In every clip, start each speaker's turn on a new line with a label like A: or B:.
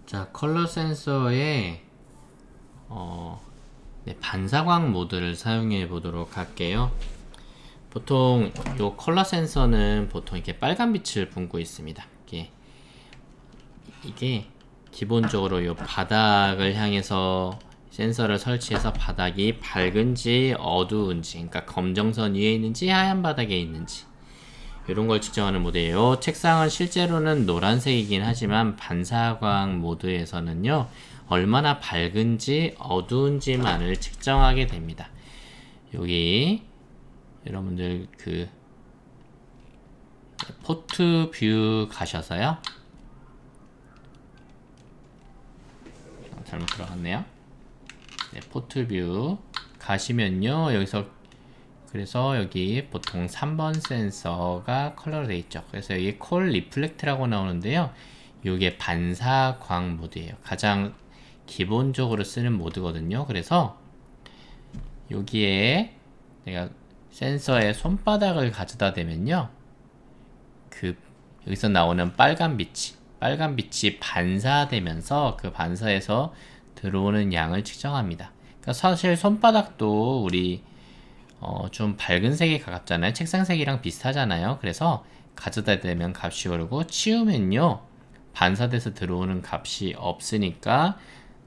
A: 자, 컬러 센서의 반사광 모드를 사용해 보도록 할게요. 보통 이 컬러 센서는 보통 이렇게 빨간 빛을 분고 있습니다. 이게 기본적으로 이 바닥을 향해서 센서를 설치해서 바닥이 밝은지 어두운지, 그러니까 검정선 위에 있는지 하얀 바닥에 있는지 이런 걸 측정하는 모드예요. 책상은 실제로는 노란색이긴 하지만 반사광 모드에서는요, 얼마나 밝은지 어두운지만을 측정하게 됩니다. 여기 여러분들 그 포트 뷰 가셔서요, 잘못 들어갔네요. 네, 포트 뷰 가시면요, 여기서 그래서 여기 보통 3번 센서가 컬러로 되어 있죠. 그래서 여기 콜 리플렉트라고 나오는데요, 이게 반사광 모드예요. 가장 기본적으로 쓰는 모드거든요. 그래서 여기에 내가 센서에 손바닥을 가져다 대면요, 여기서 나오는 빨간 빛이 반사되면서 그 반사에서 들어오는 양을 측정합니다. 그러니까 사실 손바닥도 우리 좀 밝은 색에 가깝잖아요. 책상색이랑 비슷하잖아요. 그래서 가져다 대면 값이 오르고, 치우면요, 반사돼서 들어오는 값이 없으니까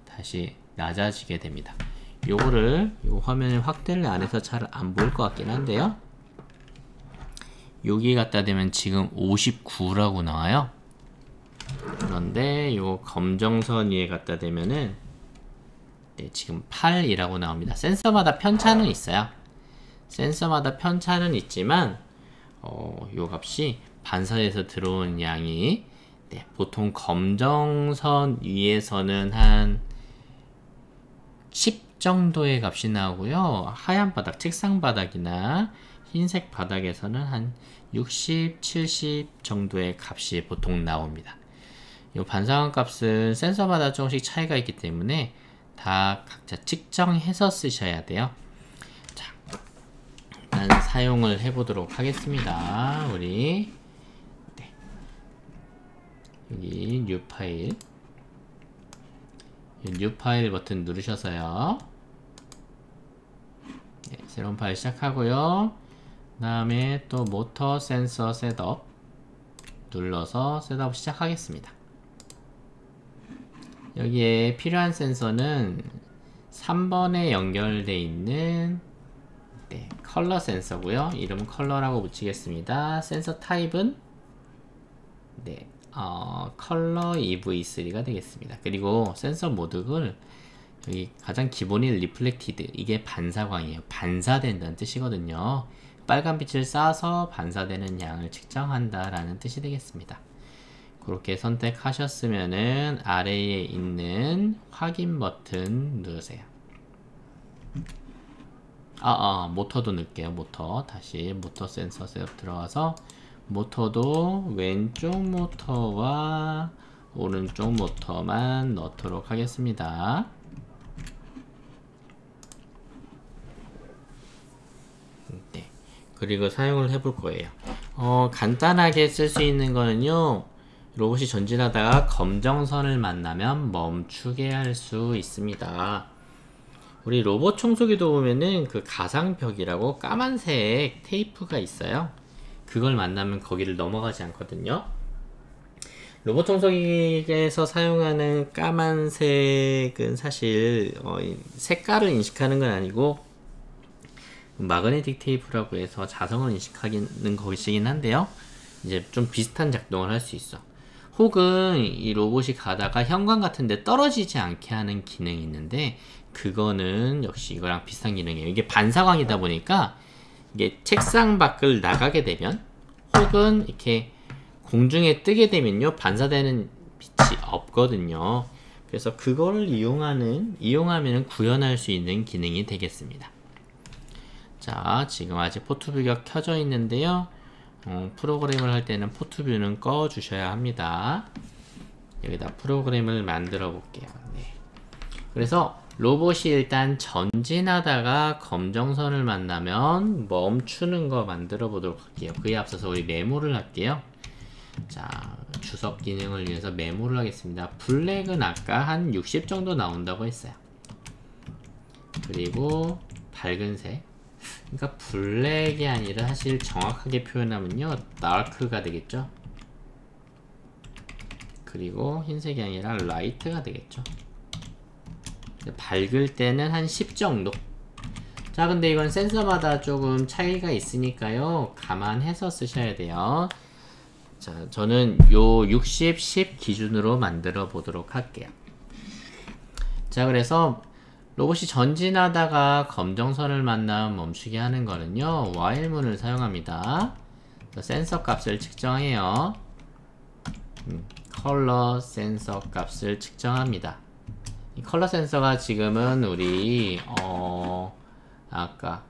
A: 다시 낮아지게 됩니다. 요거를 요 화면을 확대를 안 해서 잘 안 보일 것 같긴 한데요, 여기 갖다 대면 지금 59라고 나와요. 그런데 요 검정선 위에 갖다 대면은 지금 8이라고 나옵니다. 센서마다 편차는 있어요. 센서마다 편차는 있지만 요 값이 반사돼서 들어온 양이 보통 검정선 위에서는 한 10 정도의 값이 나오고요, 하얀 바닥, 책상 바닥이나 흰색 바닥에서는 한 60, 70 정도의 값이 보통 나옵니다. 이 반사광 값은 센서마다 조금씩 차이가 있기 때문에 다 각자 측정해서 쓰셔야 돼요. 자, 일단 사용을 해보도록 하겠습니다. 우리 여기 뉴 파일, 뉴 파일 버튼 누르셔서요, 새로운 파일 시작하고요, 그 다음에 또 모터 센서 셋업 눌러서 셋업 시작하겠습니다. 여기에 필요한 센서는 3번에 연결되어 있는 컬러 센서고요. 이름 컬러라고 붙이겠습니다. 센서 타입은 컬러 EV3가 되겠습니다. 그리고 센서 모드를 여기 가장 기본인 리플렉티드, 이게 반사광이에요. 반사된다는 뜻이거든요. 빨간 빛을 쏴서 반사되는 양을 측정한다 라는 뜻이 되겠습니다. 그렇게 선택하셨으면은 아래에 있는 확인 버튼 누르세요. 모터도 넣을게요. 모터 다시 모터 센서 셋업 들어가서 모터도 왼쪽 모터와 오른쪽 모터만 넣도록 하겠습니다. 그리고 사용을 해볼 거예요. 간단하게 쓸 수 있는 거는요, 로봇이 전진하다가 검정선을 만나면 멈추게 할 수 있습니다. 우리 로봇 청소기도 보면은 그 가상벽이라고 까만색 테이프가 있어요. 그걸 만나면 거기를 넘어가지 않거든요. 로봇 청소기에서 사용하는 까만색은 사실 색깔을 인식하는 건 아니고 마그네틱 테이프라고 해서 자성을 인식하는 것이긴 한데요, 이제 좀 비슷한 작동을 할 수 있어. 혹은 이 로봇이 가다가 현관 같은데 떨어지지 않게 하는 기능이 있는데, 그거는 역시 이거랑 비슷한 기능이에요. 이게 반사광이다 보니까 이게 책상 밖을 나가게 되면, 혹은 이렇게 공중에 뜨게 되면요, 반사되는 빛이 없거든요. 그래서 그거를 이용하면 구현할 수 있는 기능이 되겠습니다. 자, 지금 아직 포트뷰가 켜져 있는데요, 프로그램을 할 때는 포트뷰는 꺼 주셔야 합니다. 여기다 프로그램을 만들어 볼게요. 그래서 로봇이 일단 전진하다가 검정선을 만나면 멈추는 거 만들어 보도록 할게요. 그에 앞서서 우리 메모를 할게요. 자, 주석 기능을 위해서 메모를 하겠습니다. 블랙은 아까 한 60 정도 나온다고 했어요. 그리고 밝은색, 그러니까 블랙이 아니라 사실 정확하게 표현하면요 다크가 되겠죠. 그리고 흰색이 아니라 라이트가 되겠죠. 밝을 때는 한 10 정도. 자, 근데 이건 센서마다 조금 차이가 있으니까요 감안해서 쓰셔야 돼요. 자, 저는 요 60, 10 기준으로 만들어 보도록 할게요. 자, 그래서 로봇이 전진하다가 검정선을 만나 멈추게 하는 거는요 while문을 사용합니다. 센서 값을 측정해요. 컬러 센서 값을 측정합니다. 이 컬러 센서가 지금은 우리 아까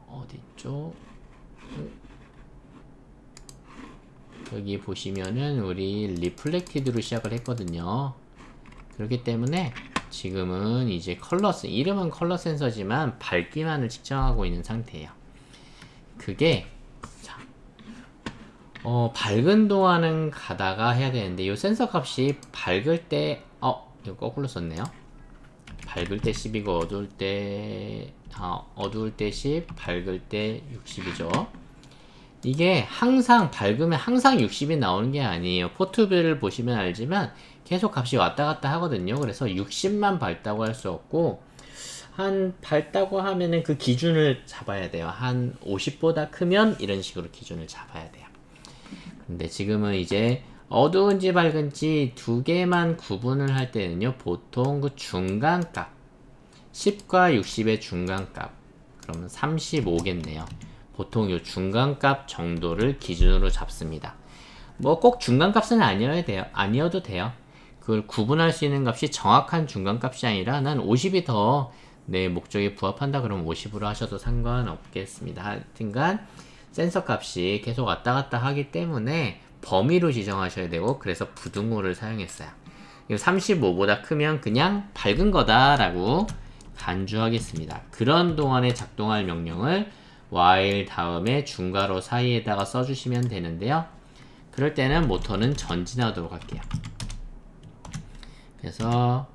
A: 어디죠? 여기 보시면은 우리 리플렉티드로 시작을 했거든요. 그렇기 때문에 지금은 이제 이름은 컬러 센서지만 밝기만을 측정하고 있는 상태예요. 그게 자, 밝은 동안은 가다가 해야 되는데 이 센서 값이 밝을 때 이거 거꾸로 썼네요. 밝을 때 10이고 어두울 때 10, 밝을 때 60이죠. 이게 항상 밝으면 항상 60이 나오는 게 아니에요. 포트별을 보시면 알지만 계속 값이 왔다 갔다 하거든요. 그래서 60만 밝다고 할 수 없고, 한 밝다고 하면은 그 기준을 잡아야 돼요. 한 50보다 크면 이런 식으로 기준을 잡아야 돼요. 근데 지금은 이제 어두운지 밝은지 두 개만 구분을 할 때는요 보통 그 중간값 10과 60의 중간값, 그러면 35겠네요. 보통 요 중간값 정도를 기준으로 잡습니다. 뭐 꼭 중간값은 아니어도 돼요. 그걸 구분할 수 있는 값이 정확한 중간값이 아니라 난 50이 더 내 목적에 부합한다 그러면 50으로 하셔도 상관없겠습니다. 하여튼간 센서 값이 계속 왔다 갔다 하기 때문에 범위로 지정하셔야 되고, 그래서 부등호를 사용했어요. 35보다 크면 그냥 밝은 거다 라고 간주하겠습니다. 그런 동안에 작동할 명령을 while 다음에 중괄호 사이에다가 써주시면 되는데요. 그럴 때는 모터는 전진하도록 할게요. 그래서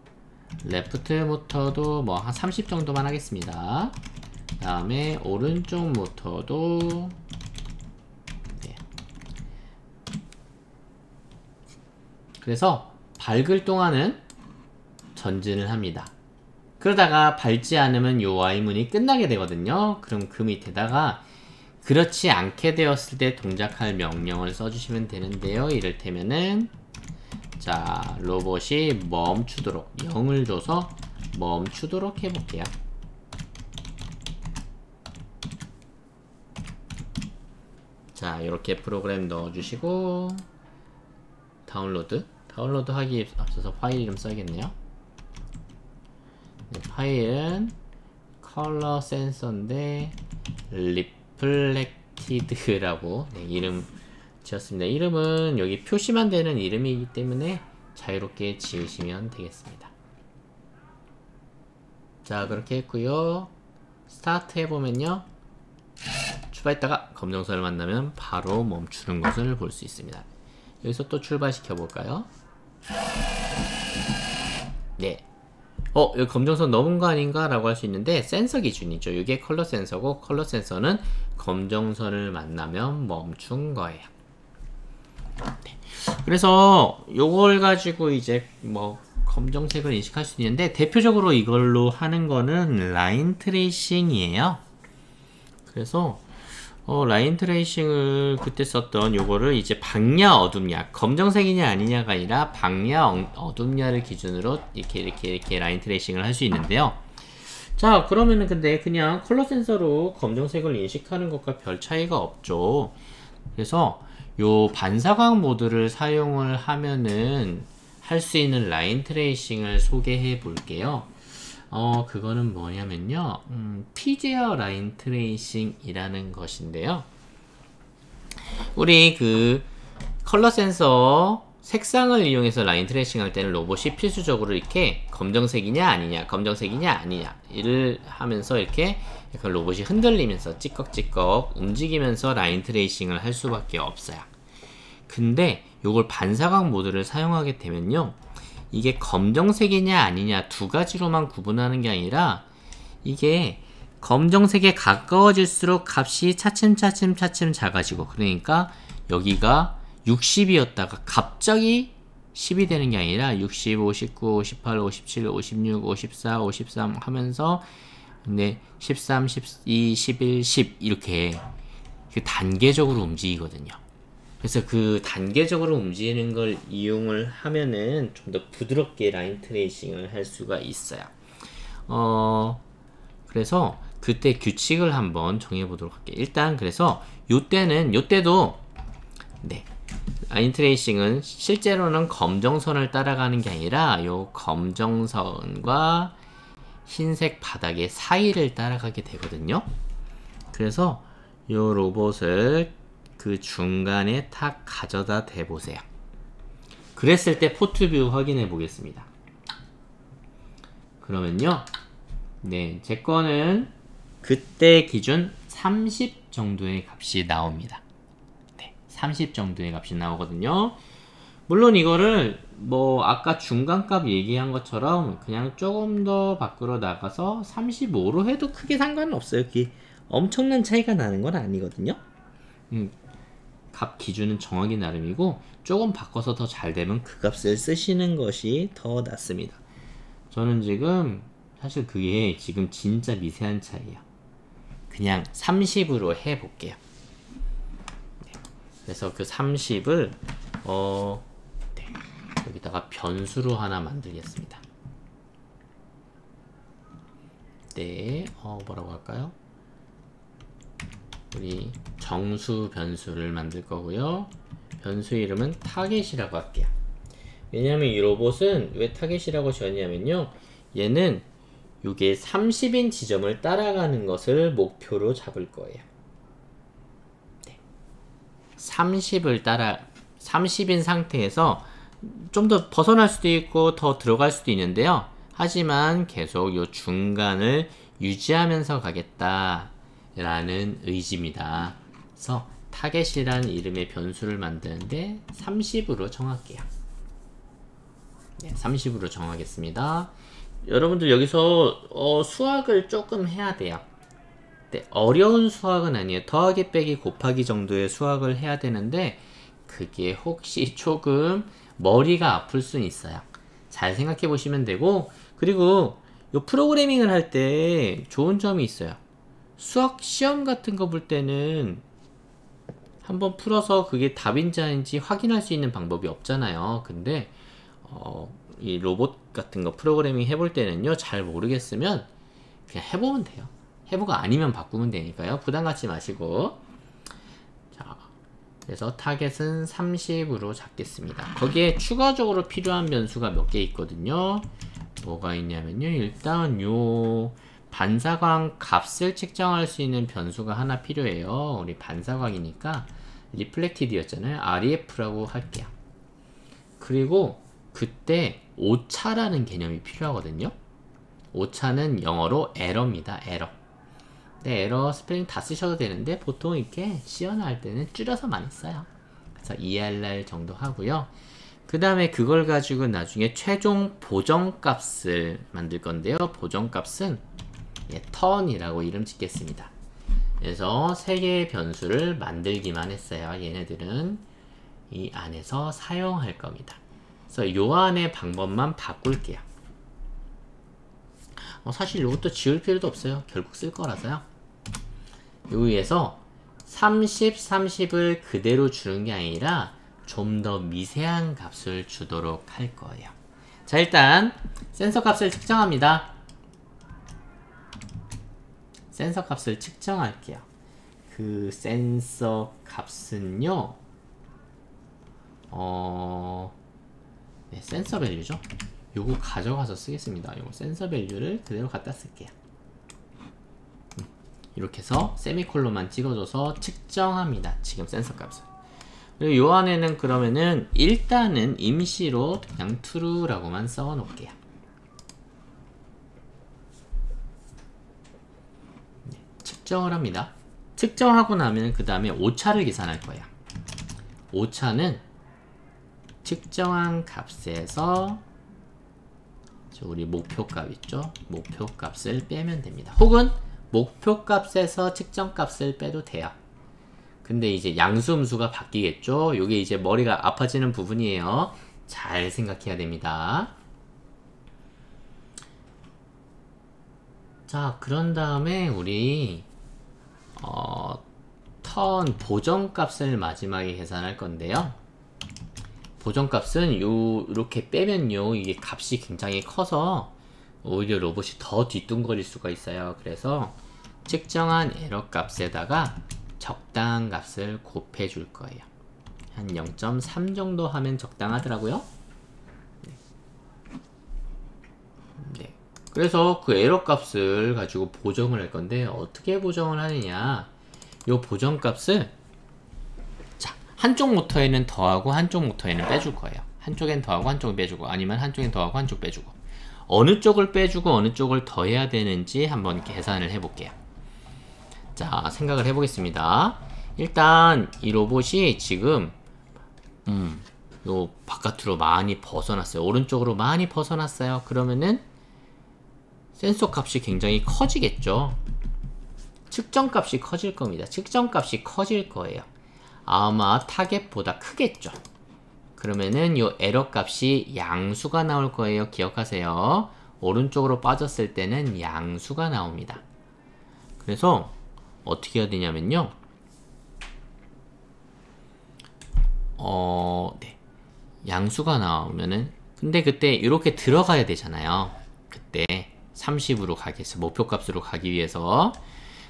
A: 레프트 모터도 뭐 한 30 정도만 하겠습니다. 그 다음에 오른쪽 모터도 네. 그래서 밝을 동안은 전진을 합니다. 그러다가 밝지 않으면 요 Y문이 끝나게 되거든요. 그럼 그 밑에다가 그렇지 않게 되었을 때 동작할 명령을 써주시면 되는데요. 이를테면은 자, 로봇이 멈추도록 0을 줘서 멈추도록 해볼게요. 자, 이렇게 프로그램 넣어주시고 다운로드 하기 앞서서 파일 이름 써야겠네요. 네, 파일은 컬러 센서인데 리플렉티드라고 이름 지었습니다. 이름은 여기 표시만 되는 이름이기 때문에 자유롭게 지으시면 되겠습니다. 자, 그렇게 했고요. 스타트 해보면요, 출발했다가 검정선을 만나면 바로 멈추는 것을 볼 수 있습니다. 여기서 또 출발시켜 볼까요? 네. 여기 검정선 넘은 거 아닌가? 라고 할 수 있는데 센서 기준이죠. 이게 컬러 센서고, 컬러 센서는 검정선을 만나면 멈춘 거예요. 네. 그래서 요걸 가지고 이제 뭐 검정색을 인식할 수 있는데, 대표적으로 이걸로 하는 거는 라인 트레이싱이에요. 그래서 라인 트레이싱을 그때 썼던 요거를 이제 밝냐 어둡냐, 검정색이냐 아니냐가 아니라 밝냐 어둡냐를 기준으로 이렇게 라인 트레이싱을 할 수 있는데요. 자, 그러면은 근데 그냥 컬러 센서로 검정색을 인식하는 것과 별 차이가 없죠. 그래서 요 반사광 모드를 사용을 하면은 할 수 있는 라인 트레이싱을 소개해 볼게요. 그거는 뭐냐면요, 피제어 라인 트레이싱이라는 것인데요. 우리 그 컬러 센서 색상을 이용해서 라인 트레이싱 할 때는 로봇이 필수적으로 이렇게 검정색이냐 아니냐, 검정색이냐 아니냐 이를 하면서 이렇게 약간 로봇이 흔들리면서 찌꺽찌꺽 움직이면서 라인 트레이싱을 할 수밖에 없어요. 근데 요걸 반사각 모드를 사용하게 되면요, 이게 검정색이냐 아니냐 두 가지로만 구분하는 게 아니라 이게 검정색에 가까워질수록 값이 차츰 작아지고, 그러니까 여기가 60이었다가 갑자기 10이 되는 게 아니라 60, 59, 58, 57, 56, 54, 53 하면서 13, 12, 11, 10 이렇게 단계적으로 움직이거든요. 그래서 그 단계적으로 움직이는 걸 이용을 하면은 좀 더 부드럽게 라인 트레이싱을 할 수가 있어요. 그래서 그때 규칙을 한번 정해 보도록 할게요. 일단 그래서 요때도 라인 트레이싱은 실제로는 검정선을 따라가는 게 아니라 요 검정선과 흰색 바닥의 사이를 따라가게 되거든요. 그래서 요 로봇을 그 중간에 탁 가져다 대보세요. 그랬을 때 포트뷰 확인해 보겠습니다. 그러면요, 제 거는 그때 기준 30 정도의 값이 나옵니다. 30 정도의 값이 나오거든요. 물론 이거를 아까 중간값 얘기한 것처럼 그냥 조금 더 밖으로 나가서 35로 해도 크게 상관은 없어요. 그게 엄청난 차이가 나는 건 아니거든요. 값 기준은 정하기 나름이고, 조금 바꿔서 더 잘 되면 그 값을 쓰시는 것이 더 낫습니다. 저는 지금 사실 그게 지금 진짜 미세한 차이야. 그냥 30으로 해볼게요. 그래서 그 30을 여기다가 변수로 하나 만들겠습니다. 뭐라고 할까요? 우리 정수 변수를 만들 거고요. 변수 이름은 타겟이라고 할게요. 왜냐하면 이 로봇은 왜 타겟이라고 지었냐면요, 얘는 요게 30인 지점을 따라가는 것을 목표로 잡을 거예요. 30인 상태에서 좀 더 벗어날 수도 있고 더 들어갈 수도 있는데요, 하지만 계속 요 중간을 유지하면서 가겠다 라는 의지입니다. 그래서 타겟이라는 이름의 변수를 만드는데 30으로 정할게요. 30으로 정하겠습니다. 여러분들 여기서 수학을 조금 해야 돼요. 어려운 수학은 아니에요. 더하기 빼기 곱하기 정도의 수학을 해야 되는데 그게 혹시 조금 머리가 아플 수는 있어요. 잘 생각해 보시면 되고, 그리고 요 프로그래밍을 할 때 좋은 점이 있어요. 수학 시험 같은 거 볼 때는 한번 풀어서 그게 답인지 아닌지 확인할 수 있는 방법이 없잖아요. 근데 이 로봇 같은 거 프로그래밍 해볼 때는요, 잘 모르겠으면 그냥 해보면 돼요. 해보고 아니면 바꾸면 되니까요. 부담 갖지 마시고. 자, 그래서 타겟은 30으로 잡겠습니다. 거기에 추가적으로 필요한 변수가 몇 개 있거든요. 뭐가 있냐면요, 일단 요 반사광 값을 측정할 수 있는 변수가 하나 필요해요. 우리 반사광이니까 리플렉티드였잖아요. REF라고 할게요. 그리고 그때 오차라는 개념이 필요하거든요. 오차는 영어로 에러입니다. 에러. 에러 스펠링 다 쓰셔도 되는데 보통 이렇게 시연어 할 때는 줄여서 많이 써요. 그래서 ERR 정도 하고요. 그 다음에 그걸 가지고 나중에 최종 보정값을 만들 건데요. 보정값은 턴이라고 이름 짓겠습니다. 그래서 3개의 변수를 만들기만 했어요. 얘네들은 이 안에서 사용할 겁니다. 그래서 요 안에 방법만 바꿀게요. 사실 이것도 지울 필요도 없어요. 결국 쓸 거라서요. 여기에서 30, 30을 그대로 주는 게 아니라 좀 더 미세한 값을 주도록 할 거예요. 자, 일단 센서 값을 측정합니다. 센서 값을 측정할게요. 그 센서 값은요, 센서 밸류죠. 요거 가져가서 쓰겠습니다. 요거 센서 밸류를 그대로 갖다 쓸게요. 이렇게 해서 세미콜론만 찍어줘서 측정합니다. 지금 센서 값을. 그리고 요 안에는 그러면은 일단은 임시로 그냥 true라고만 써 놓을게요. 측정을 합니다. 측정하고 나면 그 다음에 오차를 계산할 거예요. 오차는 측정한 값에서 우리 목표값 있죠? 목표값을 빼면 됩니다. 혹은 목표값에서 측정값을 빼도 돼요. 근데 이제 양수 음수가 바뀌겠죠? 이게 이제 머리가 아파지는 부분이에요. 잘 생각해야 됩니다. 자, 그런 다음에 우리 턴 보정값을 마지막에 계산할 건데요. 보정값은 이렇게 빼면요, 이게 값이 굉장히 커서 오히려 로봇이 더 뒤뚱거릴 수가 있어요. 그래서 측정한 에러 값에다가 적당한 값을 곱해 줄 거예요. 한 0.3 정도 하면 적당하더라고요. 네. 그래서 그 에러 값을 가지고 보정을 할 건데, 어떻게 보정을 하느냐, 요 보정 값을 자, 한쪽 모터에는 더하고 한쪽 모터에는 빼줄 거예요. 한쪽엔 더하고 한쪽은 빼주고, 아니면 한쪽엔 더하고 한쪽 빼주고, 어느 쪽을 빼주고 어느 쪽을 더해야 되는지 한번 계산을 해볼게요. 자, 생각을 해보겠습니다. 일단 이 로봇이 지금 요 바깥으로 많이 벗어났어요. 오른쪽으로 많이 벗어났어요. 그러면은 센서 값이 굉장히 커지겠죠. 측정 값이 커질 겁니다. 측정 값이 커질 거예요. 아마 타겟보다 크겠죠. 그러면은 요 에러 값이 양수가 나올 거예요. 기억하세요. 오른쪽으로 빠졌을 때는 양수가 나옵니다. 그래서 어떻게 해야 되냐면요, 네. 양수가 나오면은, 근데 그때 이렇게 들어가야 되잖아요. 그때 30으로 가기 위해서, 목표값으로 가기 위해서.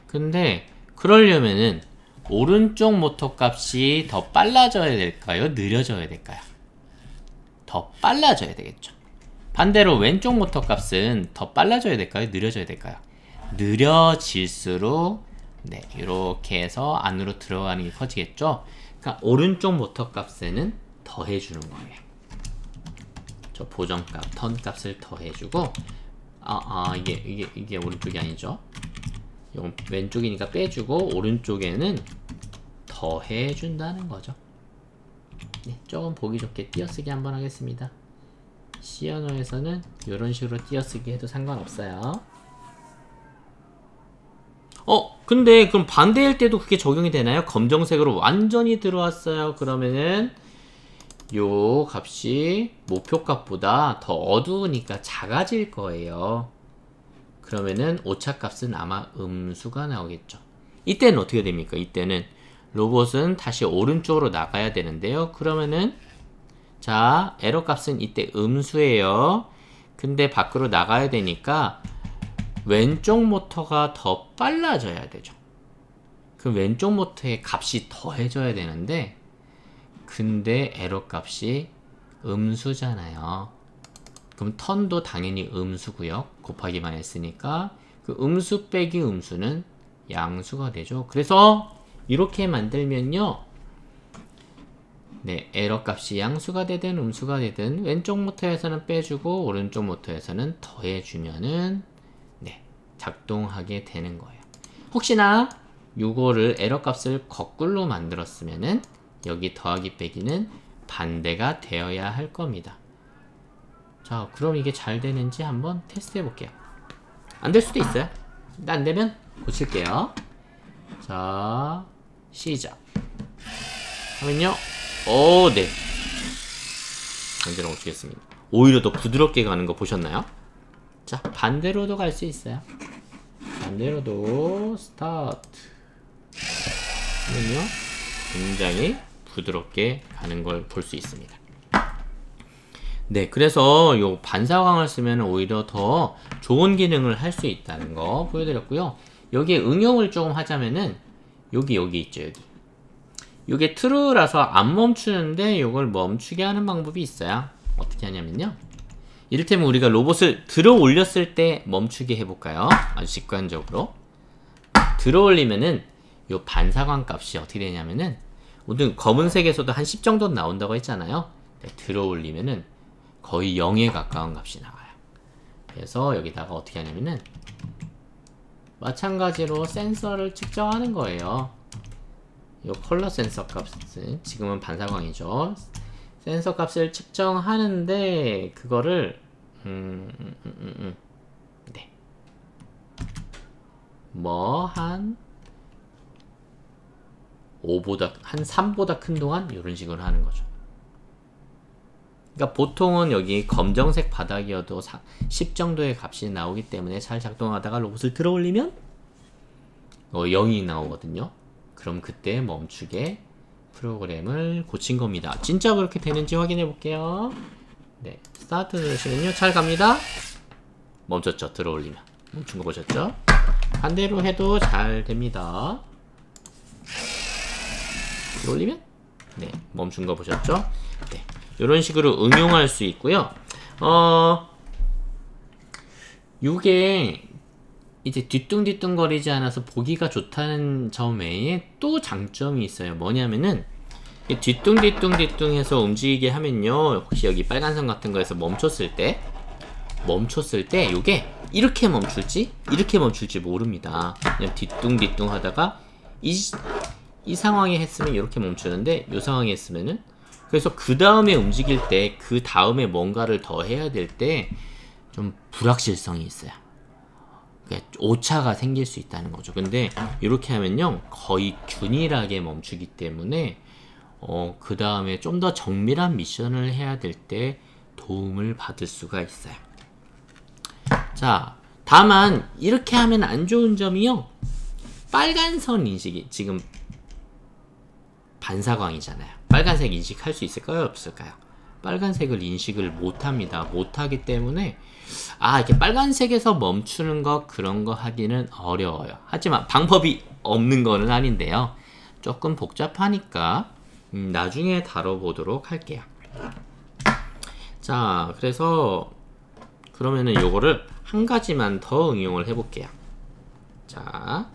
A: 근데 그러려면은 오른쪽 모터 값이 더 빨라져야 될까요? 느려져야 될까요? 더 빨라져야 되겠죠. 반대로 왼쪽 모터 값은 더 빨라져야 될까요? 느려져야 될까요? 느려질수록, 네, 이렇게 해서 안으로 들어가는 게 커지겠죠. 그러니까 오른쪽 모터 값에는 더해주는 거예요. 저 보정값, 턴 값을 더해주고, 이게 오른쪽이 아니죠. 이건 왼쪽이니까 빼주고, 오른쪽에는 더해준다는 거죠. 네, 조금 보기 좋게 띄어쓰기 한번 하겠습니다. 시어노에서는 이런 식으로 띄어쓰기 해도 상관없어요. 근데 그럼 반대일 때도 그게 적용이 되나요? 검정색으로 완전히 들어왔어요. 그러면은 요 값이 목표값보다 더 어두우니까 작아질 거예요. 그러면은 오차값은 아마 음수가 나오겠죠. 이때는 어떻게 됩니까? 이때는 로봇은 다시 오른쪽으로 나가야 되는데요. 그러면은 자, 에러 값은 이때 음수예요. 근데 밖으로 나가야 되니까 왼쪽 모터가 더 빨라져야 되죠. 그 왼쪽 모터의 값이 더해져야 되는데, 근데 에러 값이 음수잖아요. 그럼 턴도 당연히 음수고요. 곱하기만 했으니까 그 음수 빼기 음수는 양수가 되죠. 그래서 이렇게 만들면요, 네, 에러 값이 양수가 되든 음수가 되든 왼쪽 모터에서는 빼주고 오른쪽 모터에서는 더해주면은, 네, 작동하게 되는 거예요. 혹시나 요거를 에러 값을 거꾸로 만들었으면은 여기 더하기 빼기는 반대가 되어야 할 겁니다. 자, 그럼 이게 잘 되는지 한번 테스트 해볼게요. 안 될 수도 있어요. 근데 안 되면 고칠게요. 자, 시작 하면요, 네, 반대로 고치겠습니다. 오히려 더 부드럽게 가는 거 보셨나요? 자, 반대로도 갈 수 있어요. 반대로도 스타트 하면요, 굉장히 부드럽게 가는 걸 볼 수 있습니다. 네, 그래서 요 반사광을 쓰면 오히려 더 좋은 기능을 할 수 있다는 거 보여드렸고요. 여기에 응용을 조금 하자면은 여기 있죠. 여기 요게 true라서 안 멈추는데 요걸 멈추게 하는 방법이 있어요. 어떻게 하냐면요, 이를테면 우리가 로봇을 들어 올렸을 때 멈추게 해볼까요? 아주 직관적으로 들어 올리면은 요 반사광 값이 어떻게 되냐면은, 오늘 검은색에서도 한 10 정도 나온다고 했잖아요. 네, 들어 올리면은 거의 0에 가까운 값이 나와요. 그래서 여기다가 어떻게 하냐면은 마찬가지로 센서를 측정하는 거예요. 이 컬러 센서 값은 지금은 반사광이죠. 센서 값을 측정하는데 그거를 네. 뭐 한 5보다 한 3보다 큰 동안 이런 식으로 하는 거죠. 그러니까 보통은 여기 검정색 바닥이어도 10 정도의 값이 나오기 때문에 잘 작동하다가 로봇을 들어 올리면 0이 나오거든요. 그럼 그때 멈추게 프로그램을 고친 겁니다. 진짜 그렇게 되는지 확인해 볼게요. 네, 스타트 누르시면요. 잘 갑니다. 멈췄죠. 들어 올리면. 멈춘 거 보셨죠? 반대로 해도 잘 됩니다. 들어 올리면 네, 멈춘 거 보셨죠? 네, 이런 식으로 응용할 수 있고요. 이게 이제 뒤뚱뒤뚱거리지 않아서 보기가 좋다는 점 외에 또 장점이 있어요. 뭐냐면은 뒤뚱뒤뚱해서 움직이게 하면요, 혹시 여기 빨간 선 같은 거에서 멈췄을 때 이게 이렇게 멈출지 모릅니다. 그냥 뒤뚱뒤뚱 하다가 이 상황에 했으면 이렇게 멈추는데 이 상황에 했으면은, 그래서 그 다음에 움직일 때 그 다음에 뭔가를 더 해야 될 때 좀 불확실성이 있어요. 그러니까 오차가 생길 수 있다는 거죠. 근데 이렇게 하면요, 거의 균일하게 멈추기 때문에 그 다음에 좀 더 정밀한 미션을 해야 될 때 도움을 받을 수가 있어요. 자, 다만 이렇게 하면 안 좋은 점이요, 빨간 선 인식이 지금 반사광이잖아요. 빨간색 인식할 수 있을까요? 없을까요? 빨간색을 인식을 못합니다. 못하기 때문에 이렇게 빨간색에서 멈추는 거 그런 거 하기는 어려워요. 하지만 방법이 없는 거는 아닌데요. 조금 복잡하니까 나중에 다뤄보도록 할게요. 자, 그래서 그러면은 요거를 한 가지만 더 응용을 해볼게요. 자,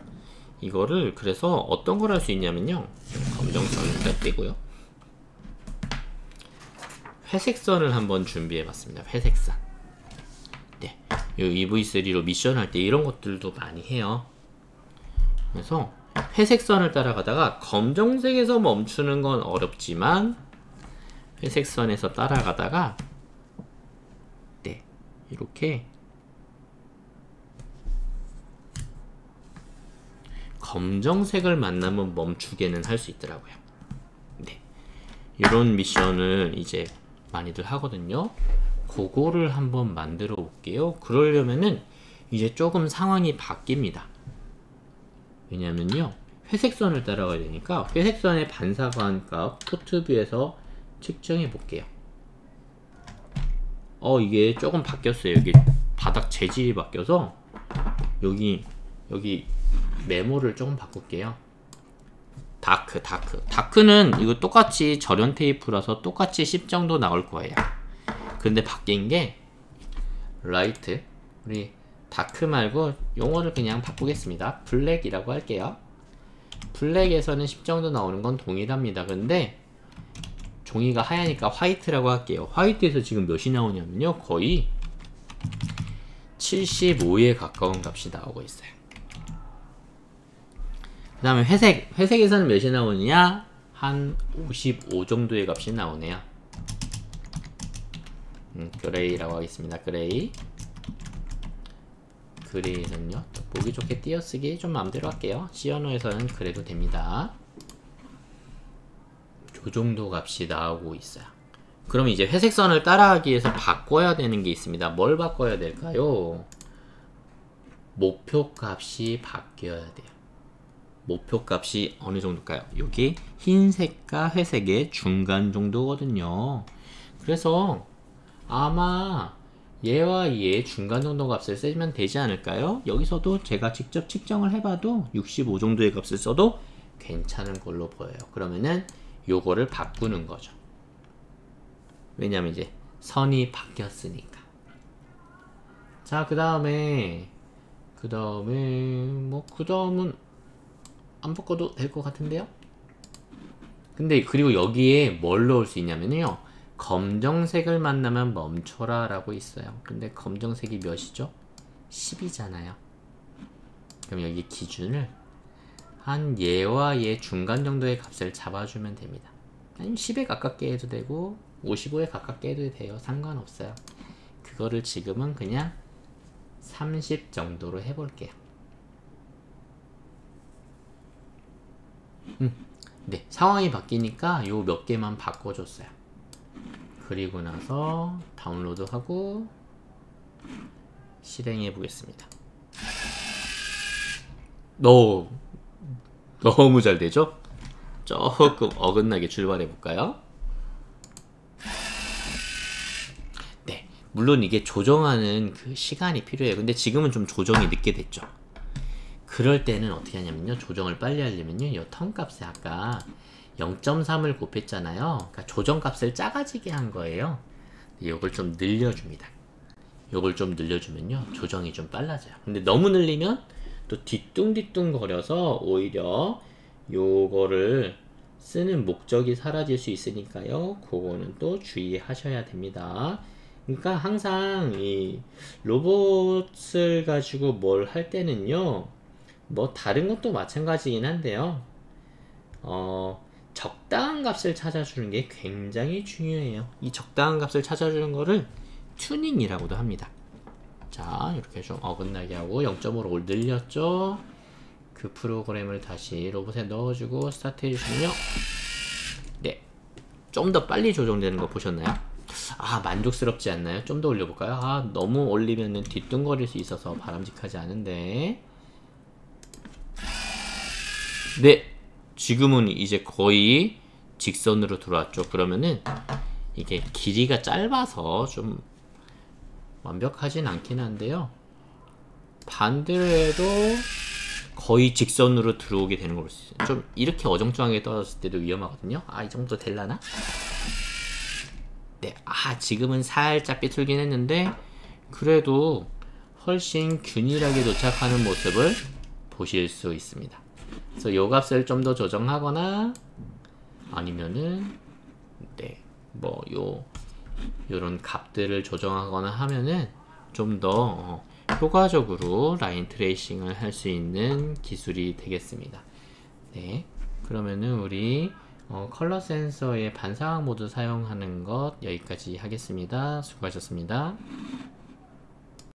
A: 이거를 그래서 어떤 걸 할 수 있냐면요, 검정선을 일단 떼고요, 회색선을 한번 준비해봤습니다. 회색선. 네, 요 EV3로 미션 할 때 이런 것들도 많이 해요. 그래서 회색선을 따라가다가 검정색에서 멈추는 건 어렵지만 회색선에서 따라가다가 네, 이렇게 검정색을 만나면 멈추게는 할 수 있더라고요. 네, 이런 미션을 이제 많이들 하거든요. 그거를 한번 만들어 볼게요. 그러려면은 이제 조금 상황이 바뀝니다. 왜냐면요, 회색선을 따라가야 되니까 회색선의 반사광 값 포트뷰에서 측정해 볼게요. 이게 조금 바뀌었어요. 여기 바닥 재질이 바뀌어서 여기 메모를 조금 바꿀게요. 다크는 이거 똑같이 절연 테이프라서 똑같이 10 정도 나올 거예요. 근데 바뀐 게 라이트, 우리 다크 말고 용어를 그냥 바꾸겠습니다. 블랙이라고 할게요. 블랙에서는 10 정도 나오는 건 동일합니다. 근데 종이가 하얘니까 화이트라고 할게요. 화이트에서 지금 몇이 나오냐면요, 거의 75에 가까운 값이 나오고 있어요. 그 다음에 회색에서는 몇이 나오느냐, 한 55 정도의 값이 나오네요. 그레이라고 하겠습니다. 그레이는요, 보기 좋게 띄어쓰기 좀 마음대로 할게요. 시어노에서는 그래도 됩니다. 요 정도 값이 나오고 있어요. 그럼 이제 회색선을 따라하기 위해서 바꿔야 되는 게 있습니다. 뭘 바꿔야 될까요? 목표 값이 바뀌어야 돼요. 목표 값이 어느 정도일까요? 여기 흰색과 회색의 중간 정도거든요. 그래서 아마 얘와 얘의 중간 정도 값을 쓰면 되지 않을까요? 여기서도 제가 직접 측정을 해봐도 65 정도의 값을 써도 괜찮은 걸로 보여요. 그러면은 요거를 바꾸는 거죠. 왜냐면 이제 선이 바뀌었으니까. 자, 그 다음은 안 바꿔도 될 것 같은데요? 근데 그리고 여기에 뭘 넣을 수 있냐면요, 검정색을 만나면 멈춰라 라고 있어요. 근데 검정색이 몇이죠? 10이잖아요. 그럼 여기 기준을 한 얘와 얘 중간 정도의 값을 잡아주면 됩니다. 아니면 10에 가깝게 해도 되고 55에 가깝게 해도 돼요. 상관없어요. 그거를 지금은 그냥 30 정도로 해볼게요. 네, 상황이 바뀌니까 요 몇 개만 바꿔줬어요. 그리고 나서 다운로드하고 실행해 보겠습니다. 너무 잘 되죠? 조금 어긋나게 출발해 볼까요? 네, 물론 이게 조정하는 그 시간이 필요해요. 근데 지금은 좀 조정이 늦게 됐죠. 그럴 때는 어떻게 하냐면요, 조정을 빨리 하려면요, 이 텀 값에 아까 0.3을 곱했잖아요. 그러니까 조정 값을 작아지게 한 거예요. 이걸 좀 늘려줍니다. 요걸 좀 늘려주면요, 조정이 좀 빨라져요. 근데 너무 늘리면 또 뒤뚱뒤뚱 거려서 오히려 요거를 쓰는 목적이 사라질 수 있으니까요, 그거는 또 주의하셔야 됩니다. 그러니까 항상 이 로봇을 가지고 뭘 할 때는요, 뭐 다른 것도 마찬가지긴 한데요, 적당한 값을 찾아주는 게 굉장히 중요해요. 이 적당한 값을 찾아주는 거를 튜닝이라고도 합니다. 자, 이렇게 좀 어긋나게 하고 0.5로 늘렸죠. 그 프로그램을 다시 로봇에 넣어주고 스타트 해주시면요, 네, 좀 더 빨리 조정되는 거 보셨나요? 아, 만족스럽지 않나요? 좀 더 올려볼까요? 아, 너무 올리면은 뒤뚱거릴 수 있어서 바람직하지 않은데. 네, 지금은 이제 거의 직선으로 들어왔죠. 그러면은 이게 길이가 짧아서 좀 완벽하진 않긴 한데요, 반대로 해도 거의 직선으로 들어오게 되는 걸 볼 수 있어요. 좀 이렇게 어정쩡하게 떨어졌을 때도 위험하거든요. 아, 이 정도 될라나? 네, 아, 지금은 살짝 삐뚤긴 했는데 그래도 훨씬 균일하게 도착하는 모습을 보실 수 있습니다. 그래서 요 값을 좀 더 조정하거나 아니면은 네, 뭐 요런 값들을 조정하거나 하면은 좀 더 효과적으로 라인 트레이싱을 할 수 있는 기술이 되겠습니다. 네, 그러면은 우리 컬러 센서의 반사각 모드 사용하는 것 여기까지 하겠습니다. 수고하셨습니다.